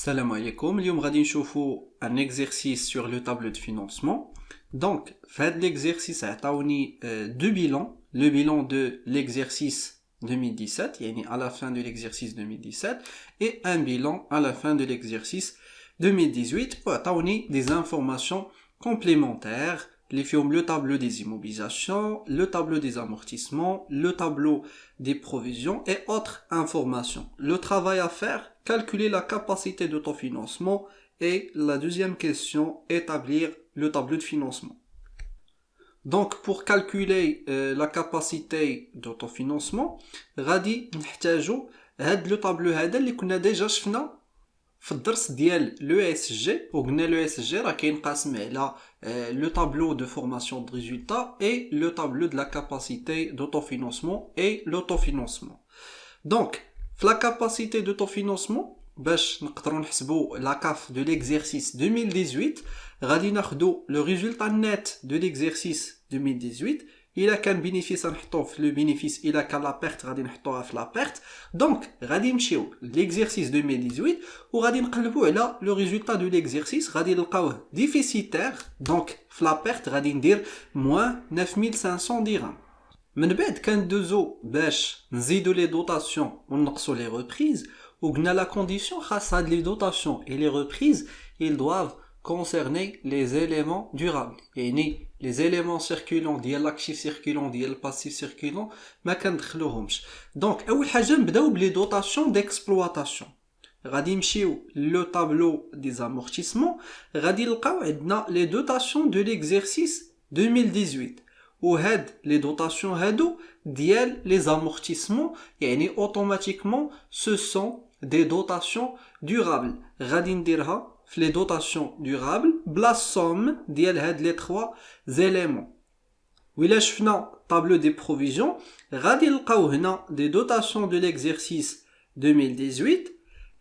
Salam alaikum. اليوم غادي نشوفوا un exercice sur le tableau de financement. Donc, fait l'exercice عطاوني deux bilans, le bilan de l'exercice 2017, يعني à la fin de l'exercice 2017, et un bilan à la fin de l'exercice 2018, وعطاوني des informations complémentaires, les films, le tableau des immobilisations, le tableau des amortissements, le tableau des provisions et autres informations. Le travail à faire, calculer la capacité d'autofinancement et la deuxième question, établir le tableau de financement. Donc pour calculer la capacité d'autofinancement, غادي نحتاجو هاد لو طابلو هذا اللي كنا ديجا شفنا في الدرس ديال لو اس جي وقلنا لو اس جي راه كينقسم على le tableau de formation de résultats et le tableau de la capacité d'autofinancement et l'autofinancement. Donc, la capacité d'autofinancement, باش نقدروا نحسبوا la CAF de l'exercice 2018, غادي ناخذوا le résultat net de l'exercice 2018. إلا كان bénéfice نحطوه في le bénéfice, إلا كان la perte غادي نحطوها في la perte. Donc, غادي نمشيو l'exercice 2018 وغادي نقلبوا على le résultat de l'exercice, غادي نلقاوه déficitaire. Donc, في la perte غادي ندير moins 9500 dirhams. من بعد كندوزو باش نزيدو les dotations ونقصو les reprises, وقلنا la condition خاص هاد les dotations et les reprises, ils doivent concerner les éléments durables. يعني les éléments circulants ديال l'actif circulant ديال الباسيف circulant ما كندخلوهمش. دونك اول حاجه نبداو بلي dotations d'exploitation. غادي نمشيو لو tableau des amortissements, غادي نلقاو عندنا les dotations de l'exercice 2018. وهاد les dotations هادو ديال les amortissements, يعني automatiquement ce sont des dotations durables. غادي نديرها في les dotations durables بلا somme ديال هاد les trois éléments. وإلا شفنا tableau des provisions, غادي نلقاو هنا des dotations de l'exercice 2018.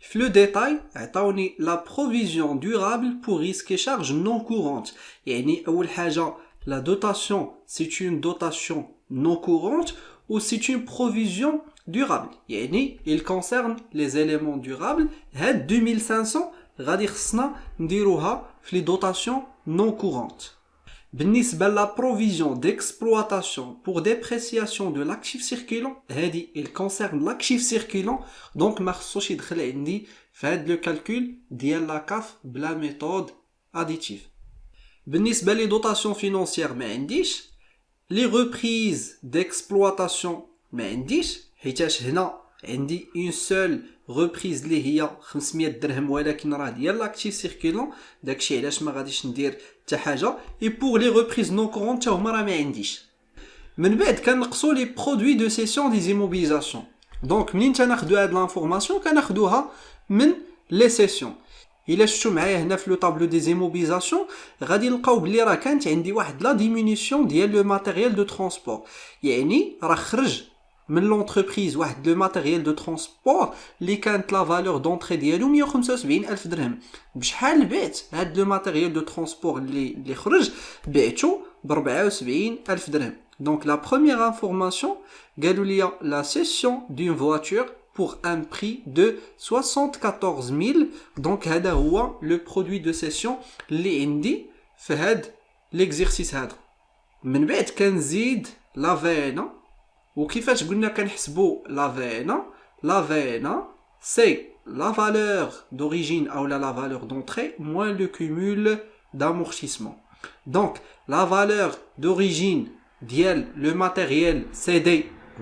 في le détail عطاوني la provision durable pour risques et charges non courantes. يعني أول حاجة la dotation c'est une dotation non courante ou c'est une provision durable. يعني il concerne les éléments durables. هاد 2500 غادي خصنا نديروها في les dotations non courantes. بالنسبة la provision d'exploitation pour dépréciation de l'actif circulant, هادي il concerne l'actif circulant, donc ما خصوش يدخل عندي في هاد le calcul ديال la CAF بلا méthode additive. بالنسبة les dotations financières ما عنديش, les reprises d'exploitation ما عنديش, حيتاش هنا عندي une seule reprise اللي هي 500 درهم ولكن راه ديال l'actif circulant, داكشي علاش ما غاديش ندير حتى حاجه. et pour les reprises non courantes تا هما راه ما عنديش. من بعد كنقصوا les produits de cession des immobilisations. دونك منين تناخذوا هاد لانفورماسيون كناخذوها من les cessions. إلا شفتوا معايا هنا في لو طابلو دي زيموبيليزاسيون غادي نلقاو بلي راه كانت عندي واحد لا ديمينيسيون ديال لو ماتيريال دو ترونسبور, يعني راه خرج من لونتربريز واحد لو ماتيريال دو ترونسبور اللي كانت لا فالور دونطري ديالو 175000 درهم. بشحال بعت هاد لو ماتيريال دو ترونسبور اللي خرج؟ بعتو ب 74000 درهم. دونك لا بروميير انفورماسيون قالوا لي لا سيسيون دون فواتور pour un prix de 74 000. Donc هذا هو le produit de cession اللي عندي في هاد l'exercice هذا. من بعد كنزيد لا فينا, وكيفاش قلنا كنحسبوا لا فينا؟ لا فينا c'est la valeur d'origine ou la valeur d'entrée moins le cumul d'amortissement. Donc la valeur d'origine ديال le matériel CD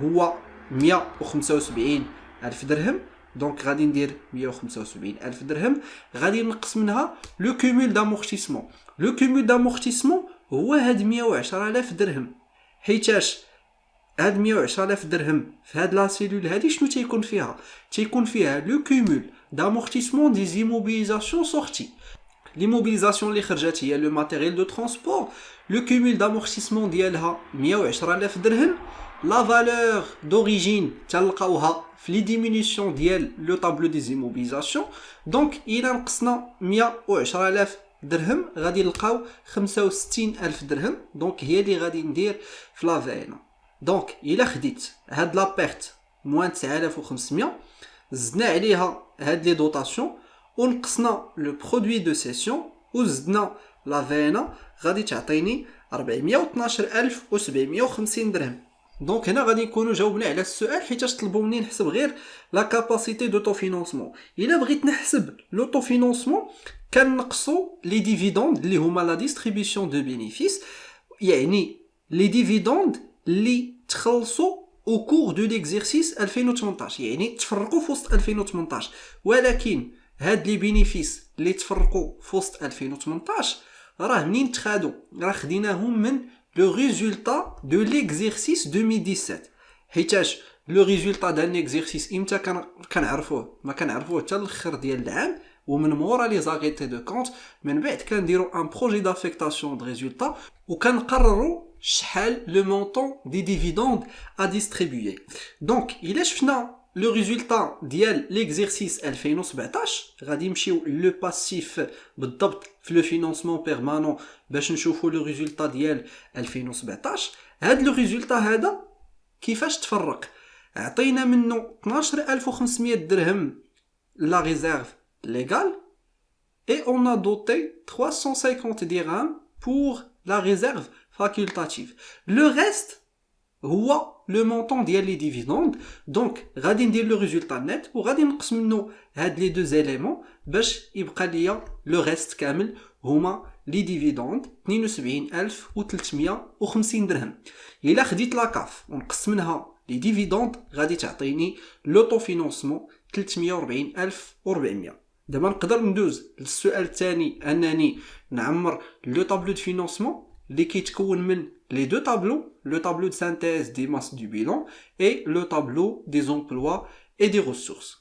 هو 175,000 درهم. دونك غادي ندير 175,000 درهم, غادي نقص منها لو كومول دامورتيسمون. لو كومول دامورتيسمون هو هاد 110,000 درهم, حيتاش هاد 110,000 درهم في هاد لا سيلول هادي شنو تيكون فيها؟ تيكون فيها لو كومول دامورتيسمون دي زيموبيليزاسيون سورتي. ليموبيليزاسيون اللي خرجت هي لو ماتيريال دو ترونسبور, لو كومول دامورتيسمون ديالها 110,000 درهم. La valeur d'origine تلقاوها في لي ديمينيسيون ديال لو طابلو دي زيموبيليزاسيون. دونك الى نقصنا 110,000 درهم غادي نلقاو 65,000 درهم. دونك هي اللي غادي ندير في لا فينا. دونك الى خديت هاد لا بيرت موان 9500 زدنا عليها هاد لي دوطاسيون ونقصنا لو برودوي دو سيسيون وزدنا لا فينا غادي تعطيني 412750 درهم. دونك هنا غادي نكونوا جاوبنا على السؤال حيتاش طلبوا مني نحسب غير لا كاباسيتي دوتو فينونسمون. الا بغيت نحسب لوتو فينونسمون كنقصوا لي ديفيدوند اللي هما لا ديستريبيسيون دو بينيفيس، يعني لي ديفيدوند اللي تخلصوا او كور دو ليكزيرسيس 2018، يعني تفرقوا في وسط 2018. ولكن هاد لي بينيفيس اللي تفرقوا في وسط 2018 راه منين تخادوا؟ راه خديناهم من le résultat de l'exercice 2017. حيتاش لو ريزولتا دان اكزيرسيس امتى كنعرفوه؟ ما كنعرفوه حتى الاخر ديال العام ومن مورا لي زاريتي دو كونط. من بعد كنديرو ان بروجي دافيكتاسيون دو ريزولتا وكنقرروا شحال لو مونطون دي ديفيدوند ا ديستريبيي. دونك الا شفنا لو ريزولتا ديال ليكزيرسيس 2017 غادي نمشيو لو باسيف بالضبط في لو فينانسمون بيرمانون باش نشوفوا لو ريزولتا ديال 2017. هاد لو ريزولتا هذا كيفاش تفرق؟ عطينا منه 12500 درهم لا ريزيرف ليغال et on a doté 350 dirhams pour la réserve facultative. Le reste هو لو مونطون ديال لي ديفيدوند. دونك غادي ندير لو ريزولتا نت وغادي نقص منه هاد لي دو زيليمون باش يبقى ليا لو ريست كامل هما لي ديفيدوند 72350 درهم. الا خديت لاكاف ونقص منها لي ديفيدوند غادي تعطيني لوطو فينونسمون 340400. دابا نقدر ندوز للسؤال الثاني انني نعمر لو طابلو دو فينونسمون اللي كيتكون من les deux tableaux, le tableau de synthèse des masses du bilan et le tableau des emplois et des ressources.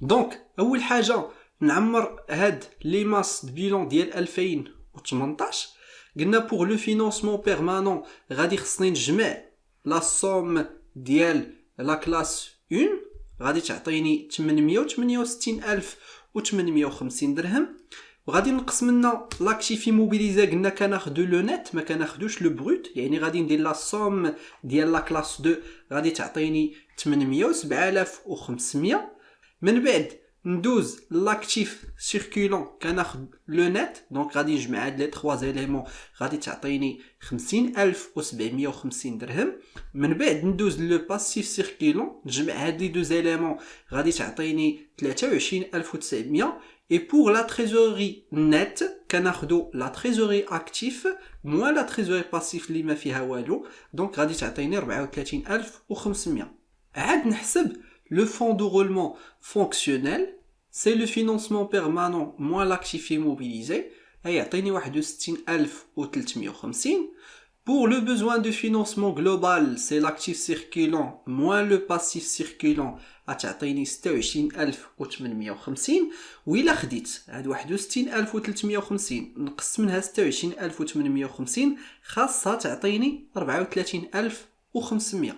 Donc, أول حاجة نعمر هاد les masses de bilan ديال 2018. قلنا pour le financement permanent غادي خصني نجمع la somme ديال la classe 1 غادي تعطيني 868850 درهم. وغادي نقص منا لاكتيف موبيليزي قلنا كناخدو لو نت ما كناخدوش لو بروت، يعني غادي ندير لا سوم ديال لا كلاس 2 غادي تعطيني 807500. من بعد ندوز لاكتيف سيركولون كناخد لو نت، دونك غادي نجمع هاد لي 3 زيليمون غادي تعطيني 50750 درهم. من بعد ندوز لو باسيف سيركولون نجمع هاد لي 2 زيليمون غادي تعطيني 23900. Et pour la trésorerie nette, كناخدو la trésorerie active moins la trésorerie passive اللي ما فيها والو، دونك غادي تعطيني 34500. عاد نحسب le fonds de roulement fonctionnel, c'est le financement permanent moins l'actif immobilisé، يعطيني 61350. Pour le besoin de financement global, c'est l'actif circulant moins le passif circulant غتعطيني 26850. وإلا خديت هاد 61350 نقص منها 26850 خاصها تعطيني 34500.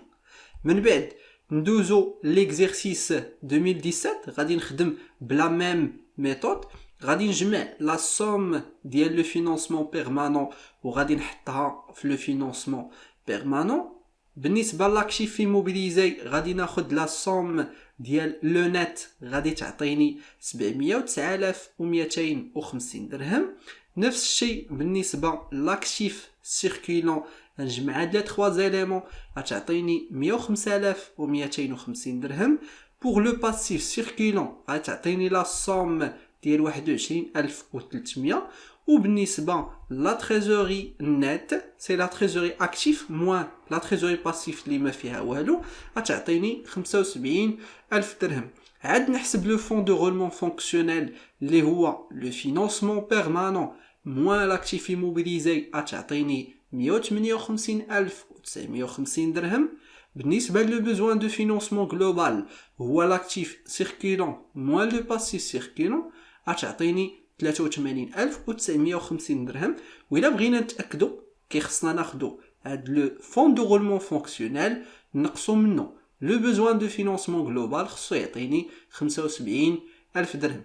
من بعد ندوزو ليكزيرسيس 2017 غادي نخدم بلا ميم ميثود، غادي نجمع لا سوم ديال لو فينانسمون بيرمانون وغادي نحطها في لو فينانسمون بيرمانون. بالنسبه لاكتيف موبيليزي غادي ناخد لا سوم ديال لو نت غادي تعطيني 709250 درهم. نفس الشيء بالنسبه لاكتيف سيركولون نجمع هاد لي 3 زيليمون غتعطيني 105250 درهم. بور لو باسيف سيركولون غتعطيني لا سوم ديال 21300. وبالنسبه لا تريزوري نت سي لا تريزوري اكتيف موان لا تريزوري باسيف اللي ما فيها والو غتعطيني 75000 درهم. عاد نحسب لو فون دو رولمون فونكسيونيل اللي هو لو فينانسمون بيرمانون موان لاكتيف موبيليزي غتعطيني 150950 درهم. بالنسبه لو بوزوان دو فينانسمون جلوبال هو لاكتيف سيركولون موان لو باسيف سيركولون غتعطيني 83950 درهم. وإلا بغينا نتأكدو كيخصنا ناخدو هاد لو فون دو رولمون فونكسيونيل نقصو منو لو بوزوان دو فينانسمون جلوبال خصو يعطيني 75000 درهم.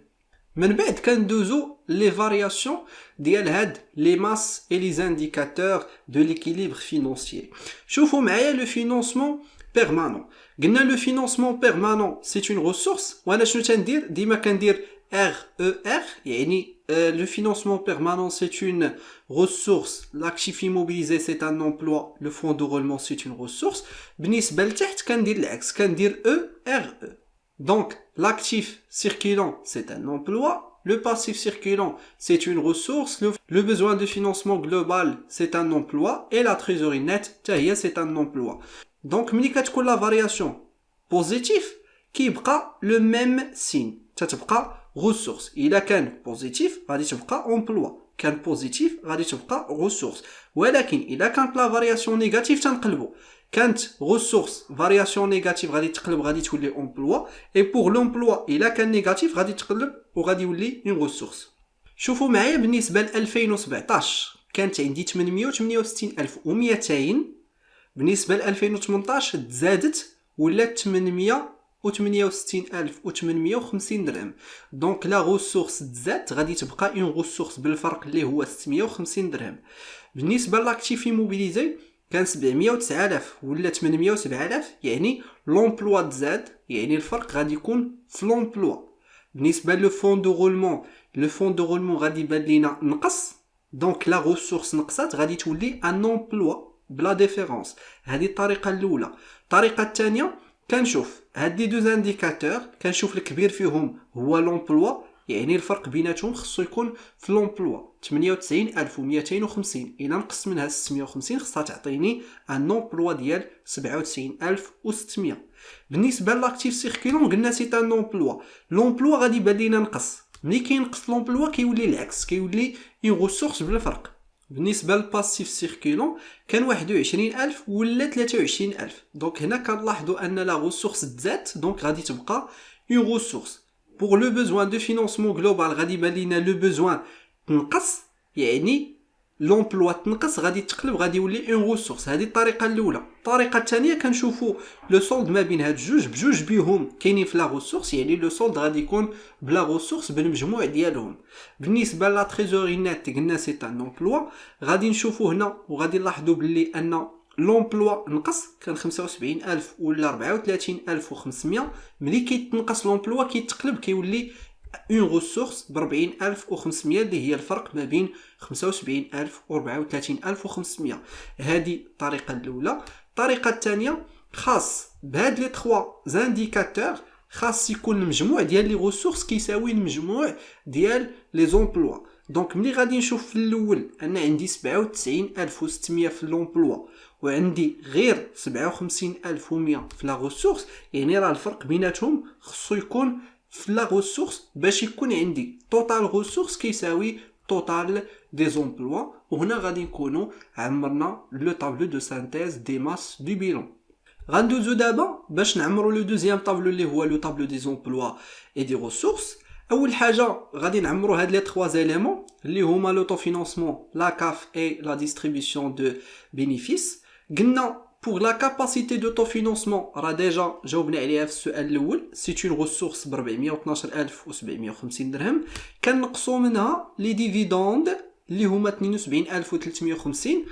من بعد كندوزو لي فارياسيون ديال هاد لي ماس اي لي زانديكاتور دو ليكيليبر فينانسيي. شوفوا معايا لو فينانسمون بيرمانون. قلنا لو فينانسمون بيرمانون سي اون ريسورس، وانا شنو تندير؟ ديما كندير RER, يعني le financement permanent c'est une ressource, l'actif immobilisé c'est un emploi, le fonds de roulement c'est une ressource. بالنسبة لتحت كندير العكس, كندير ERE. Donc l'actif circulant c'est un emploi, le passif circulant c'est une ressource, le besoin de financement global c'est un emploi et la trésorerie nette c'est un emploi. Donc ملي كتكون la variation positive كيبقى le même signe, تتبقى ressource. إلا كان بوزيتيف غادي تبقى emploi, كان بوزيتيف غادي تبقى ressource. ولكن إلا كانت لا فارياسيون نيجاتيف تنقلبو, كانت ressource فارياسيون نيجاتيف غادي تقلب غادي تولي emploi, et pour l'emploi إلا كان نيجاتيف غادي تقلب وغادي يولي une ressource. شوفوا معايا بالنسبة ل 2017 كانت عندي 868,200. بالنسبة ل 2018 تزادت ولات 868,850 درهم. دونك لا غوسورس تزاد غادي تبقى اون غوسورس بالفرق اللي هو 650 درهم. بالنسبه لاكتيف ايموبيليزي كان 709,000 ولا 807,000, يعني لومبلوا تزاد, يعني الفرق غادي يكون في لومبلوا. بالنسبه لو فون دو رولمون, لو فون دو رولمون غادي يبان لينا نقص, دونك لا غوسورس نقصات غادي تولي ان امبلوا بلا ديفيرونس. هذه الطريقه الاولى. الطريقه الثانيه كنشوف هاد لي دوز انديكاتور, كنشوف الكبير فيهم هو لومبلوا, يعني الفرق بيناتهم خصو يكون في لومبلوا 98,250. الا نقص منها 650 خصها تعطيني ان امبلوا ديال 97,600. بالنسبه لاكتيف سيركولون قلنا سي ان امبلوا, لومبلوا غادي يبان لينا نقص, ملي كينقص لومبلوا كيولي العكس, كيولي اون غوسورس بالفرق. بالنسبه للباسيف سيركولون كان 21,000 ولا 23,000. دونك هنا كنلاحظوا ان لا غوسورس تزاد, دونك غادي تبقى اون غوسورس. pour le besoin de financement global غادي يبان لينا لو besoin تنقص, يعني لومبلوا تنقص غادي تقلب غادي يولي اون غوسورس. هذه الطريقه الاولى. الطريقه الثانيه كنشوفوا لو سولد ما بين هاد بجوج بيهم كاينين في لا غوسورس, يعني لو سولد غادي يكون بلا غوسورس بالمجموع ديالهم. بالنسبه لا تريزوري نيت قلنا سي ان امبلوا, غادي نشوفوا هنا وغادي نلاحظوا باللي ان لومبلوا نقص, كان 75,000 ولا 34,500. ملي كيتنقص لومبلوا كيتقلب كيولي اون غوسورس ب 40,500 اللي هي الفرق ما بين 75,000 و 34,500. هذه الطريقه الاولى. الطريقه الثانيه خاص بهاد لي 3 زانديكاتور خاص يكون المجموع ديال لي غوسورس كيساوي المجموع ديال لي زومبلوا. دونك ملي غادي نشوف في الاول انا عندي 97,600 في لومبلوا وعندي غير 57,100 في لا غوسورس, يعني راه الفرق بيناتهم خصو يكون في لا غوسورس باش يكون عندي توتال غوسورس كيساوي توتال دي زومبلوا. وهنا غادي نكونوا عمرنا لو طابلو دو سانتيز دي ماس دو بيلون. غندوزو دابا باش نعمروا لو دوزيام طابلو اللي هو لو طابلو دي زومبلوا اي دي غوسورس. اول حاجه غادي نعمروا هاد لي 3 زيليمون اللي هما لوطو فينانسمون, لا كاف اي لا ديستريبيسيون دو بينيفيس. قلنا pour la capacité d'autofinancement راه ديجا جاوبنا عليها في السؤال الاول, سي اون غوسورس ب 412,750 درهم. كنقصوا منها لي ديفيدوند اللي هما 72,350.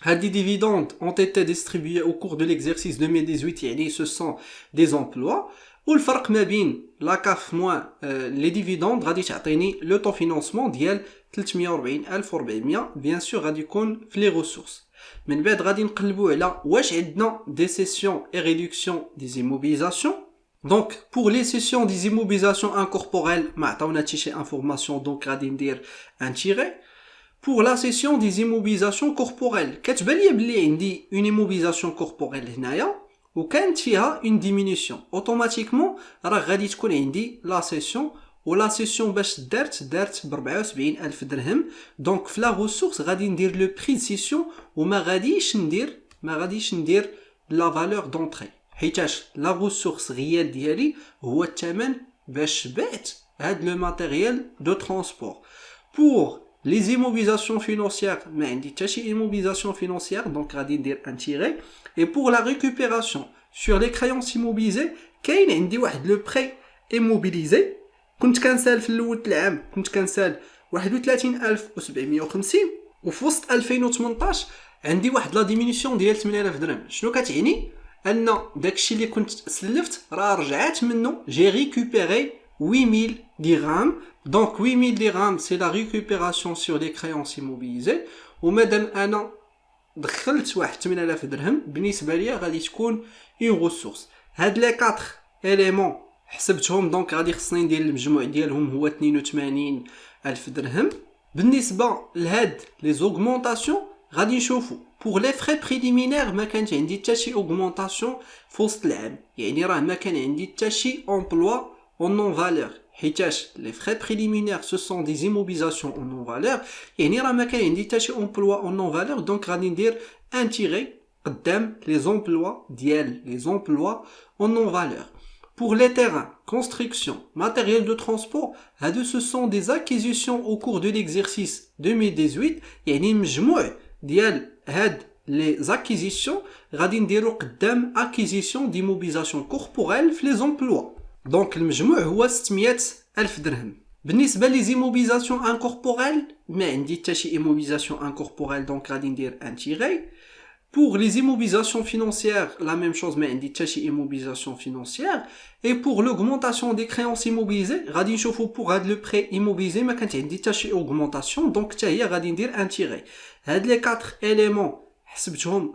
هاد لي ديفيدوند ont été distribués au cours de l'exercice 2018, يعني ce sont des emplois. والفرق ما بين لا كاف موان لي ديفيدوند غادي تعطيني لو طو فينانسمون ديال 340,400. بيان سور غادي يكون في لي غوسورس. من بعد غادي نقلبوا على واش عندنا دي سيسيون اي ريدكسيون دي زيموبيليزاسيون. دونك بور لي سيسيون دي زيموبيليزاسيون انكوربوريل ما عطاونا حتى شي انفورماسيون, دونك غادي ندير ان تيري. pour la session des immobilisations corporelles كتبان لي بلي عندي une immobilisation corporelle هنايا وكانت فيها une diminution, اوتوماتيكمون راه غادي تكون عندي لا سيسيون, ولا سيسيون باش دارت ب 74,000 درهم. دونك في لا غوسورس غادي ندير لو بري سيسيون وما غاديش ندير لا فالور دونطري, حيتاش لا غوسورس غيال ديالي هو الثمن باش بعت هاد لو ماتيريال دو ترونسبور. pour les immobilisations financières ما عندي حتى شي immobilisation financière, دونك غادي ندير ان تيري. et pour la récupération sur les créances immobilisées كاين عندي واحد لو بري immobilisé كنت كنسال في الاول العام, كنت كنسال 31,750 وفي وسط 2018 عندي واحد لا ديمينيسيون ديال 8,000 درهم. شنو كتعني؟ ان داكشي اللي كنت سلفت راه رجعات منه, جي ريكوبيري 8000 dirhams. Donc 8000 dirhams, c'est la récupération sur les créances immobilisées. ومادام انا دخلت واحد 8000 درهم بالنسبه ليا غادي تكون اون ريسورس. هاد لي 4 اليمون حسبتهم دونك غادي خصني ندير المجموع ديالهم هو 82000 درهم. بالنسبه لهاد لي زوغمونطاسيون غادي نشوفوا pour les frais préliminaires ما كانش عندي حتى شي augmentation في وسط العام، يعني راه ما كان عندي حتى شي emploi en non valeur، حيتاش les frais préliminaires ce sont des immobilisations en non valeur، يعني راه ما كان عندي حتى شي emploi en non valeur. دونك غادي ندير ان تيري قدام les emplois ديال les emplois en non valeur. Pour les terrains, construction, matériel de transport, ce sont des acquisitions au cours de l'exercice 2018. يعني مجموع ديال هاد les acquisitions غادي نديرو قدام acquisition d'immobilisation corporelle في les emplois. Donc المجموع هو 600000 درهم. بالنسبة لي immobilisation incorporelle ما عندي حتى شي immobilisation incorporelle donc غادي ندير un tiré. Pour les immobilisations financières, la même chose, mais on dit tchachi immobilisation financière. Et pour l'augmentation des créances immobilisées, radin chauffou pour le prêt immobilisé, mais quand on dit tchachi augmentation, donc tchahi radin dire un tiré. Had les 4 éléments,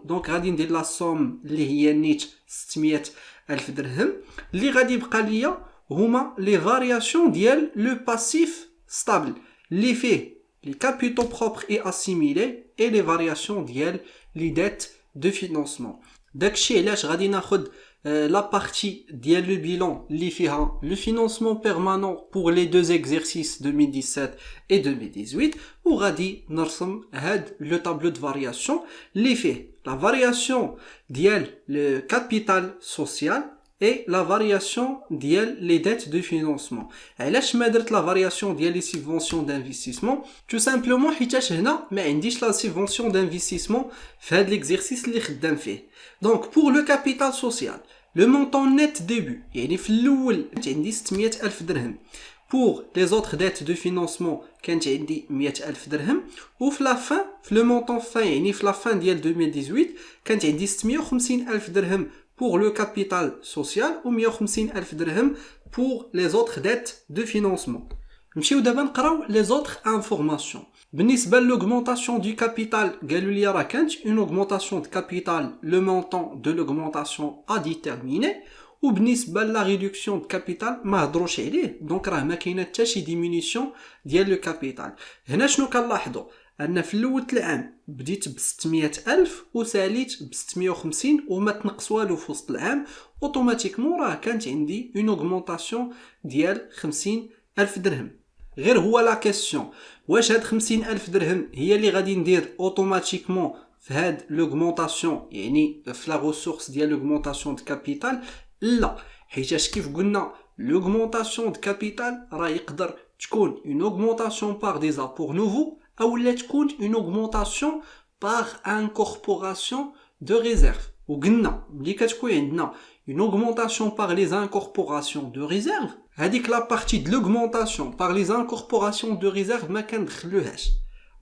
donc radin dire la somme, li hiya nit 600000 درهم. Li غادي يبقى ليا هما les variations ديال le passif stable, les faits, les capitaux propres et assimilés et les variations ديال les dettes de financement. داكشي علاش غادي ناخد la partie ديال le bilan اللي فيها le financement permanent pour les deux exercices 2017 et 2018 وغادي نرسم هاد le tableau de variation اللي فيه la variation ديال le capital social et la variation ديال les dettes de financement. علاش ما درت la variation ديال les subventions d'investissement؟ tout simplement حيتاش هنا ما عنديش la subvention d'investissement في هاد l'exercice اللي خدام فيه. Donc pour le capital social, le montant net début يعني في الاول كانت عندي 600000 درهم. Pour les autres dettes de financement كانت عندي 100000 درهم وفي la fin في le montant fin يعني في la fin ديال 2018 كانت عندي 650000 درهم pour le capital social ou 150000 درهم pour les autres dettes de financement. نمشيو دابا نقراو les autres informations. بالنسبه l'augmentation du capital قالوا لي راه كانت une augmentation de capital, le montant de l'augmentation à déterminer. وبالنسبه لا ريدكسيون د كابيتال ما هضروش عليه دونك راه ما كاينه حتى شي ديمينيسيون ديال لو كابيتال. هنا شنو كنلاحظوا ان في الاول العام بديت ب 600000 وساليت ب 650 وما تنقص والو في وسط العام اوتوماتيكمون راه كانت عندي اون اوغمونطاسيون ديال 50000 درهم. غير هو لا كيسيون واش هاد 50000 درهم هي اللي غادي ندير اوتوماتيكمون في هاد لوغمونطاسيون يعني في لا ريسورس ديال لوغمونطاسيون د كابيتال؟ لا، حيتاش كيف قلنا l'augmentation de capital راه يقدر تكون une augmentation par des apports nouveaux ou لا تكون une augmentation par incorporation de réserve. وقلنا ملي كتكون عندنا une augmentation par les incorporations de réserve هذيك la partie de l'augmentation par les incorporations de réserve ما كندخلوهاش.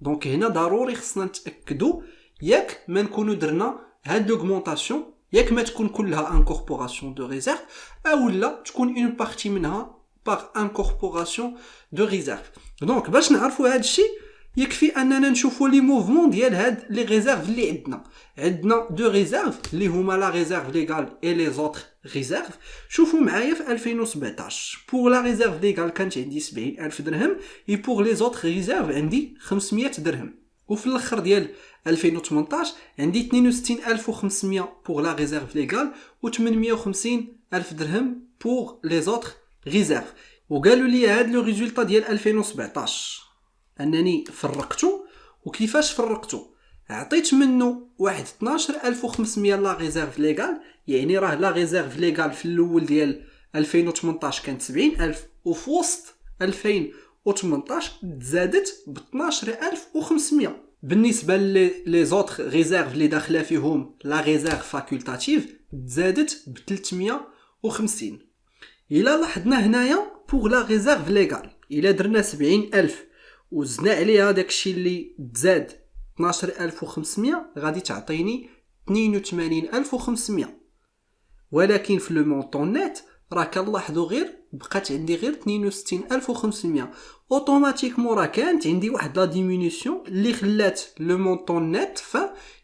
دونك هنا ضروري خصنا نتاكدوا ياك ما نكونوا درنا هاد l'augmentation ياك ما تكون كلها incorporation de réserve او لا تكون une partie منها par incorporation de réserve. دونك باش نعرفوا هذا الشيء يكفي اننا نشوفوا لي موفمون ديال هاد لي ريزيرف اللي عندنا دو ريزيرف اللي هما لا ريزيرف ليغال اي لي زوتر ريزيرف. شوفوا معايا في 2017 pour la réserve légale كانت عندي 70000 درهم et pour les autres réserves عندي 500 درهم. وفي الاخر ديال 2018 عندي 62500 pour la réserve légale و 850000 درهم pour les autres réserves. وقالوا لي هاد لو ريزولطا ديال 2017 انني فرقته. وكيفاش فرقته؟ عطيت منه واحد 12500 لا ريزيرف ليغال يعني راه لا ريزيرف ليغال في الاول ديال 2018 كانت 70000 وفي وسط 2018 تزادت ب 12500. بالنسبه لي زوتر ريزيرف اللي داخله فيهم لا ريزيرف فاكولتاتيف تزادت ب 350. الا لاحظنا هنايا بوغ لا ريزيرف ليغال الا درنا 70000 وزدنا عليها داكشي اللي تزاد 12500 غادي تعطيني 82500. ولكن في لو مونطون نيت راه كنلاحظوا غير بقات عندي غير 62500 اوتوماتيكمون راه كانت عندي واحد لا ديمينيسيون اللي خلات لو مونطون نت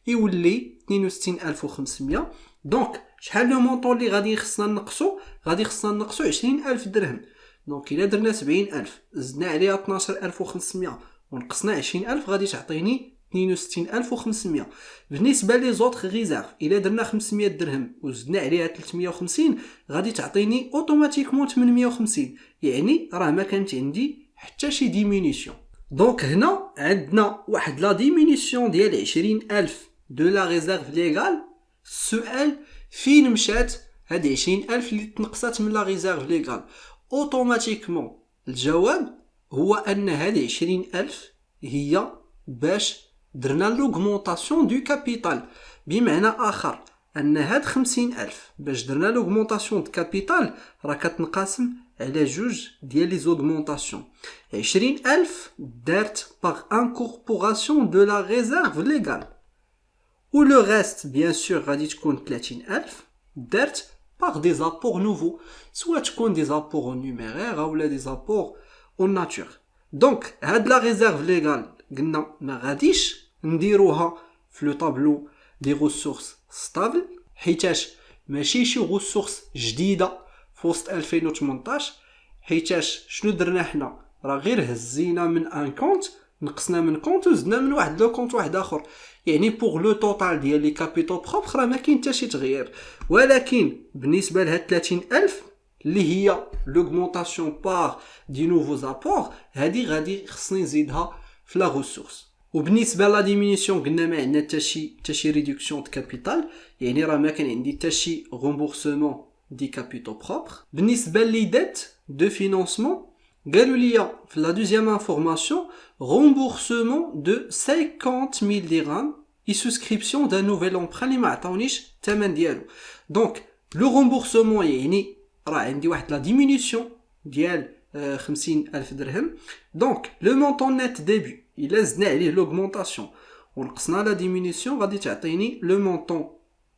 يولي 62500. دونك شحال لو مونطون اللي غادي خصنا نقصو؟ غادي خصنا نقصو 20000 درهم. دونك الا درنا 70000 زدنا عليها 12500 ونقصنا 20000 غادي تعطيني 62500. بالنسبه لي زوطخ ريزيرف الا درنا 500 درهم وزدنا عليها 350 غادي تعطيني اوتوماتيكمون 850. يعني راه ما كانت عندي حتى شي ديمينيسيون. دونك هنا عندنا واحد لا ديمينيسيون ديال 20000 دو لا ريزيرف ليغال. السؤال فين مشات هاد 20000 اللي تنقصات من لا ريزيرف ليغال؟ اوتوماتيكمون الجواب هو ان هاد 20000 هي باش درنا لوغمونطاسيون دو كابيتال. بمعنى اخر ان هاد 50000 باش درنا لوغمونطاسيون دو كابيتال راه كتنقسم على جوج ديال لي زوغمونطاسيون. 20000 دارت باغ انكوربوراسيون دو لا ريزيرف ليغال و لو ريست بيان سور غادي تكون 30000 دارت باغ دي زابور نوفو، سواء تكون دي زابور نيميرير اولا دي زابور اون ناتور. دونك هاد لا ريزيرف ليغال قلنا ما غاديش نديروها في لو طابلو دي ريسورس ستابل حيتاش ماشي شي ريسورس جديده في وسط 2018. حيتاش شنو درنا حنا؟ راه غير هزينا من ان كونت نقصنا من كونت وزدنا من واحد لو كونت واحد اخر. يعني بوغ لو توتال ديال لي كابيتال بروبر راه ما كاين حتى شي تغيير. ولكن بالنسبه لهاد 30000 اللي هي لوغمونطاسيون بار دي نوفو زابور هادي غادي خصني نزيدها في لا ريسورس. وبالنسبه لا ديمينيسيون قلنا ما عندنا حتى شي ريدكسيون د كابيتال، يعني راه ما كان عندي حتى شي رومبورسمون دي كابيتال بروبر. بالنسبه لي ديت دو فينانسمون قالوا لي في لا دوزيام انفورماسيون رومبورسمون دو 50000 درهم اي سوسكريبسيون دان نوفيل امبران اللي ما عطاونيش الثمن ديالو. دونك لو رومبورسمون يعني راه عندي واحد لا ديمينيسيون ديال 50000 درهم. دونك لو مونطون نت ديبي الا زدنا عليه لوغمونطاسيون ونقصنا لا ديمينيسيون غادي تعطيني لو مونطون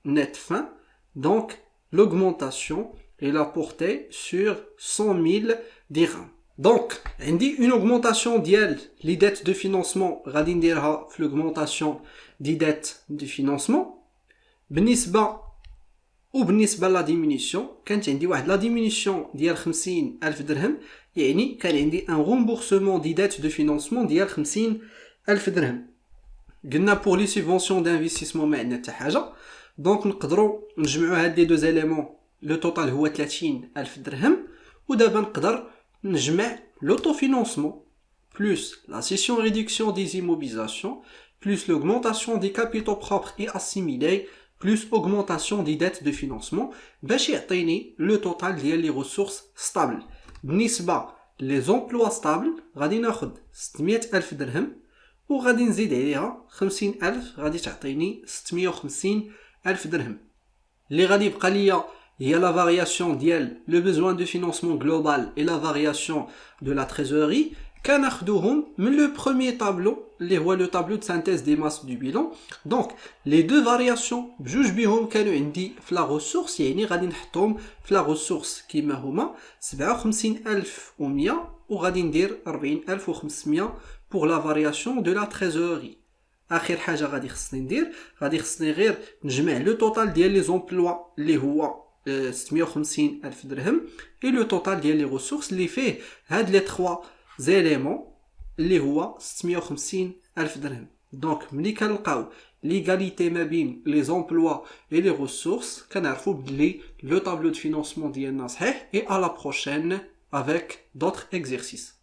نت فان. دونك l'augmentation et la portée sur 100 000 dirhams. Donc, عندي une augmentation ديال les dettes de financement غادي نديرها في l'augmentation des dettes de financement. بالنسبة لا ديمينيسيون كانت عندي واحد لا ديمينيسيون ديال 50000 درهم، يعني كان عندي ان رومبورسمون دي ديت دو فينانسمون ديال 50000 درهم. قلنا بور لي سوبونسيون دانفستيسمون ما عندنا حتى حاجة. دونك نقدروا نجمعوا هاد لي دو زيليمون لو توتال هو 30000 درهم. ودابا نقدر نجمع لوطو فينانسمون plus la cession réduction des immobilisations plus l'augmentation des capitaux propres et assimilés plus augmentation des dettes de financement باش يعطيني لو توتال ديال لي ريسورس ستابل. بالنسبه لي زومبلوا ستابل غادي ناخذ 600000 درهم وغادي نزيد عليها 50000 غادي تعطيني 650000 درهم. اللي غادي يبقى ليا هي la variation ديال le besoin de financement global et la variation de la trésorerie كناخذوهم من لو بروميير طابلو اللي هو لو طابلو de synthèse des masses du bilan. donc les deux variations بجوج بهم كانوا عندي في لا ريسورس، يعني غادي نحطهم في لا ريسورس كيما هما 57100 وغادي ندير 40500 pour la variation de la trésorerie. اخر حاجه غادي خصني ندير غادي خصني غير نجمع لو توتال ديال لي زومبلوا اللي هو 650000 درهم et le total ديال لي ريسورس اللي فيه هاد لي 3 زيليمون اللي هو 650000 درهم. دونك ملي كنلقاو ليغاليتي ما بين لي زومبلوا et لي ريسورس كنعرفوا بلي لو طابلو دو فينانسمون ديالنا صحيح. et à la prochaine avec d'autres exercices.